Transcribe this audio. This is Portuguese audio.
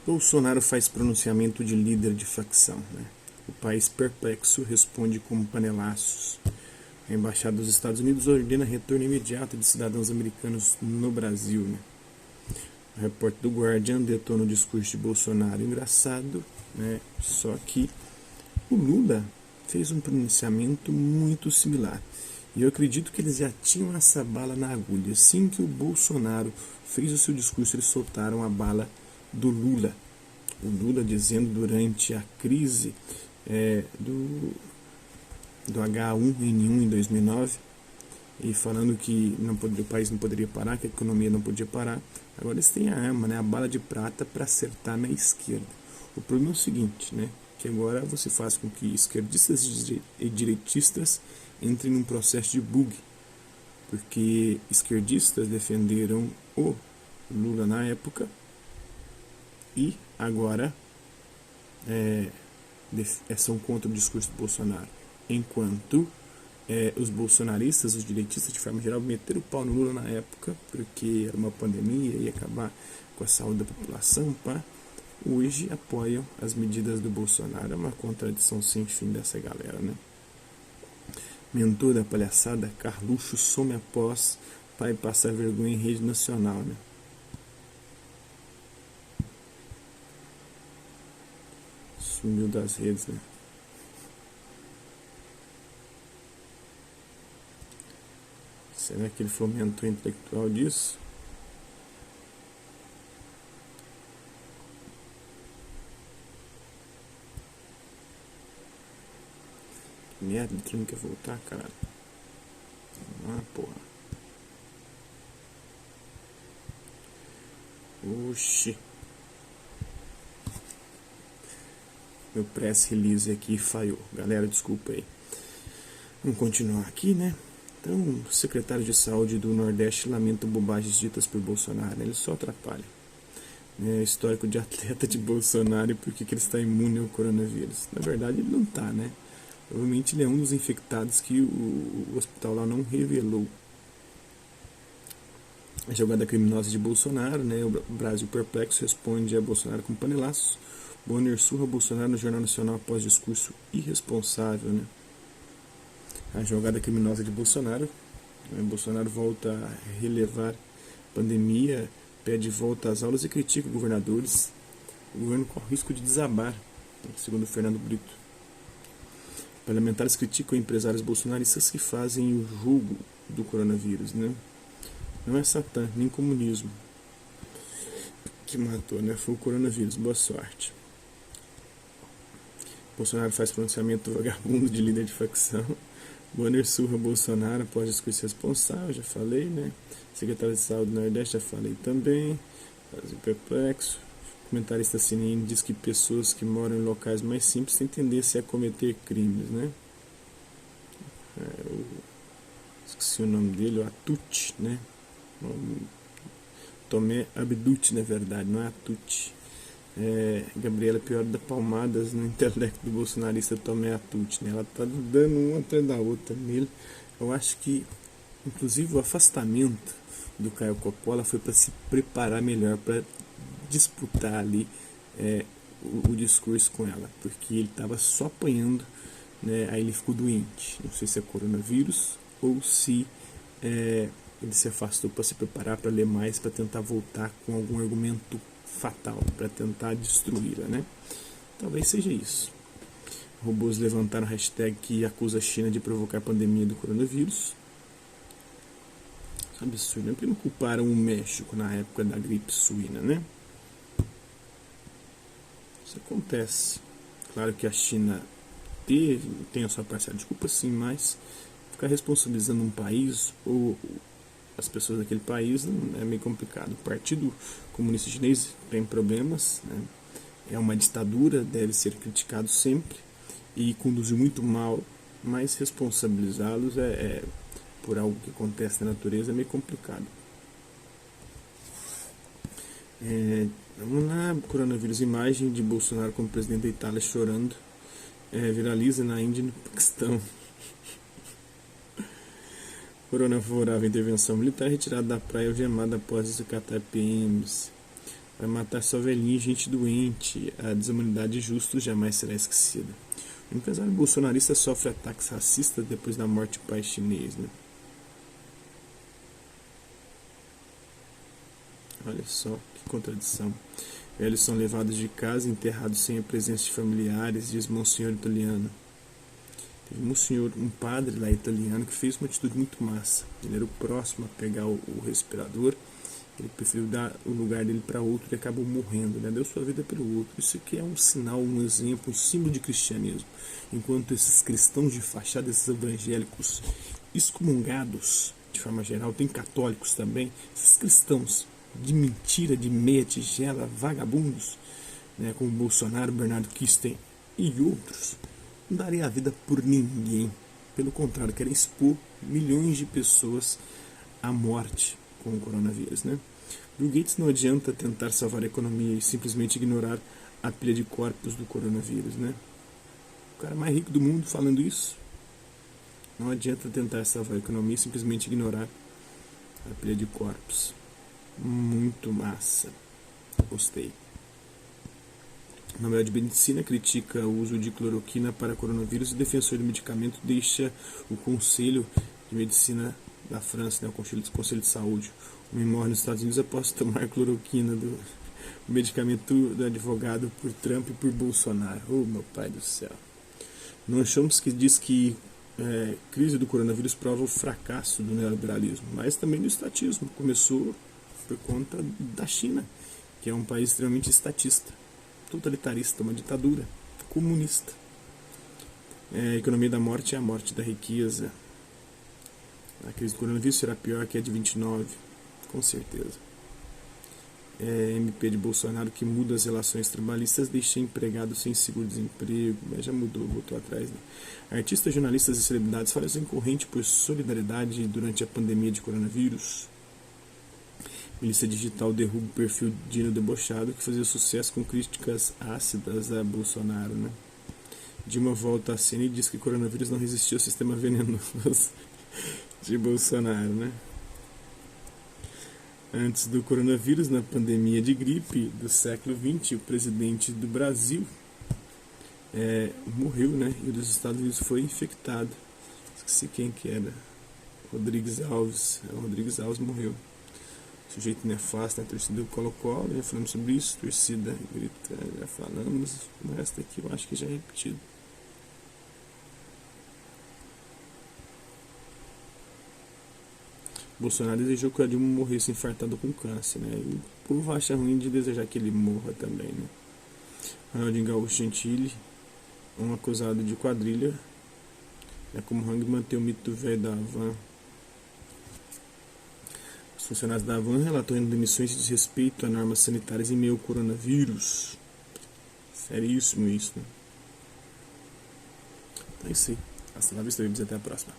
Bolsonaro faz pronunciamento de líder de facção. Né? O país perplexo responde com panelaços. A Embaixada dos Estados Unidos ordena retorno imediato de cidadãos americanos no Brasil. Né? O repórter do Guardian detona o discurso de Bolsonaro engraçado, né? Só que o Lula fez um pronunciamento muito similar. E eu acredito que eles já tinham essa bala na agulha. Assim que o Bolsonaro fez o seu discurso, eles soltaram a bala do Lula. O Lula dizendo durante a crise do H1N1 em 2009, e falando que o país não poderia parar, que a economia não podia parar. Agora eles têm a arma, né, a bala de prata para acertar na esquerda. O problema é o seguinte, né, que agora você faz com que esquerdistas e direitistas entrem num processo de bug, porque esquerdistas defenderam o Lula na época e agora são contra o discurso do Bolsonaro, enquanto os bolsonaristas, os direitistas de forma geral, meteram o pau no Lula na época, porque era uma pandemia, ia acabar com a saúde da população, pá. Hoje apoiam as medidas do Bolsonaro. É uma contradição sem fim dessa galera, né? Mentor da palhaçada, Carluxo some após pai passar vergonha em rede nacional, né? Sumiu das redes, né? Será que ele foi o mentor intelectual disso? Que merda, que não quer voltar, caralho. Ah, porra. Oxi. Meu press release aqui falhou. Galera, desculpa aí. Vamos continuar aqui, né? Então, o secretário de saúde do Nordeste lamenta bobagens ditas por Bolsonaro, né? Ele só atrapalha. Histórico de atleta de Bolsonaro e por que ele está imune ao coronavírus. Na verdade, ele não está, né? Provavelmente ele é um dos infectados que o hospital lá não revelou. A jogada criminosa de Bolsonaro, né? O Brasil perplexo responde a Bolsonaro com panelaços. Bonner surra Bolsonaro no Jornal Nacional após discurso irresponsável, né? A jogada criminosa de Bolsonaro. Bolsonaro volta a relevar pandemia, pede volta às aulas e critica governadores. O governo corre o risco de desabar, segundo Fernando Brito. Parlamentares criticam empresários bolsonaristas que fazem o jogo do coronavírus, né? Não é Satã, nem comunismo que matou, né? Foi o coronavírus. Boa sorte. Bolsonaro faz pronunciamento vagabundo de líder de facção. Bonner surra Bolsonaro após discurso responsável, já falei, né? Secretário de Saúde do Nordeste, já falei também. Brasil perplexo. Comentarista CNN diz que pessoas que moram em locais mais simples têm tendência a cometer crimes, né? Esqueci o nome dele, o Atucci, né? Tomé Abducci, na verdade, não é Atucci. Gabriela Pior da palmadas no intelecto do bolsonarista Tomé Atucci, né? Ela tá dando uma atrás da outra nele. Eu acho que, inclusive, o afastamento do Caio Coppola foi para se preparar melhor para disputar ali o discurso com ela, porque ele estava só apanhando, né? Aí ele ficou doente. Não sei se é coronavírus ou se ele se afastou para se preparar, para ler mais, para tentar voltar com algum argumento fatal, para tentar destruí-la, né? Talvez seja isso. Robôs levantaram a hashtag que acusa a China de provocar a pandemia do coronavírus. Isso é absurdo, né? Porque não culparam o México na época da gripe suína, né? Isso acontece. Claro que a China tem a sua parcela de culpa, sim, mas ficar responsabilizando um país ou as pessoas daquele país é meio complicado. O Partido Comunista Chinês tem problemas, né? É uma ditadura, deve ser criticado sempre e conduziu muito mal, mas responsabilizá-los por algo que acontece na natureza é meio complicado. Vamos lá, coronavírus, imagem de Bolsonaro como presidente da Itália chorando, viraliza na Índia e no Paquistão. Corona favorável à intervenção militar, retirada da praia algemada após desacatar PMs. Vai matar só velhinho e gente doente. A desumanidade de justos jamais será esquecida. O empresário bolsonarista sofre ataques racistas depois da morte do pai chinês, né? Olha só que contradição. Velhos são levados de casa, enterrados sem a presença de familiares, diz Monsenhor italiano. Teve um padre lá italiano que fez uma atitude muito massa. Ele era o próximo a pegar o respirador. Ele preferiu dar o lugar dele para outro e acabou morrendo, né? Deu sua vida pelo outro. Isso aqui é um sinal, um exemplo, um símbolo de cristianismo. Enquanto esses cristãos de fachada, esses evangélicos excomungados, de forma geral, tem católicos também, esses cristãos de mentira, de meia tigela, vagabundos, né, como Bolsonaro, Bernardo Kirsten e outros, não daria a vida por ninguém. Pelo contrário, querem expor milhões de pessoas à morte com o coronavírus, né? Bill Gates não adianta tentar salvar a economia e simplesmente ignorar a pilha de corpos do coronavírus, né? O cara mais rico do mundo falando isso. Não adianta tentar salvar a economia e simplesmente ignorar a pilha de corpos. Muito massa. Gostei. O Nobel de Medicina critica o uso de cloroquina para coronavírus e o defensor do medicamento deixa o Conselho de Medicina da França, né, o Conselho de Saúde. O homem morre nos Estados Unidos após tomar cloroquina, o medicamento do advogado por Trump e por Bolsonaro. Oh, meu pai do céu. Noam Chomsky diz que crise do coronavírus prova o fracasso do neoliberalismo, mas também do estatismo. Começou por conta da China, que é um país extremamente estatista, totalitarista, uma ditadura comunista. A economia da morte é a morte da riqueza. A crise do coronavírus será pior que a de 29, com certeza. MP de Bolsonaro que muda as relações trabalhistas deixa empregados sem seguro-desemprego, mas já mudou, voltou atrás. Né? Artistas, jornalistas e celebridades fazem corrente por solidariedade durante a pandemia de coronavírus. Milícia Digital derruba o perfil Dino Debochado que fazia sucesso com críticas ácidas a Bolsonaro. Né? Dilma volta à cena e diz que o coronavírus não resistiu ao sistema venenoso de Bolsonaro, né? Antes do coronavírus, na pandemia de gripe do século XX, o presidente do Brasil morreu, né? E o dos Estados Unidos foi infectado. Esqueci quem que era. Rodrigues Alves. O Rodrigues Alves morreu. Sujeito nefasto, né? Torcida do Colo-Colo, já falamos sobre isso. Torcida grita, já falamos. O resto aqui eu acho que já é repetido. Bolsonaro desejou que a Dilma morresse infartado com câncer, né? E o povo acha ruim de desejar que ele morra também, né? Ronaldinho Gaúcho Gentili, um acusado de quadrilha, como Hang mantém o mito do velho da Havan. Os funcionários da Havan relatam demissões de desrespeito a normas sanitárias em meio ao coronavírus. Seríssimo isso, né? Então é isso aí. Hasta lá vista, até a próxima.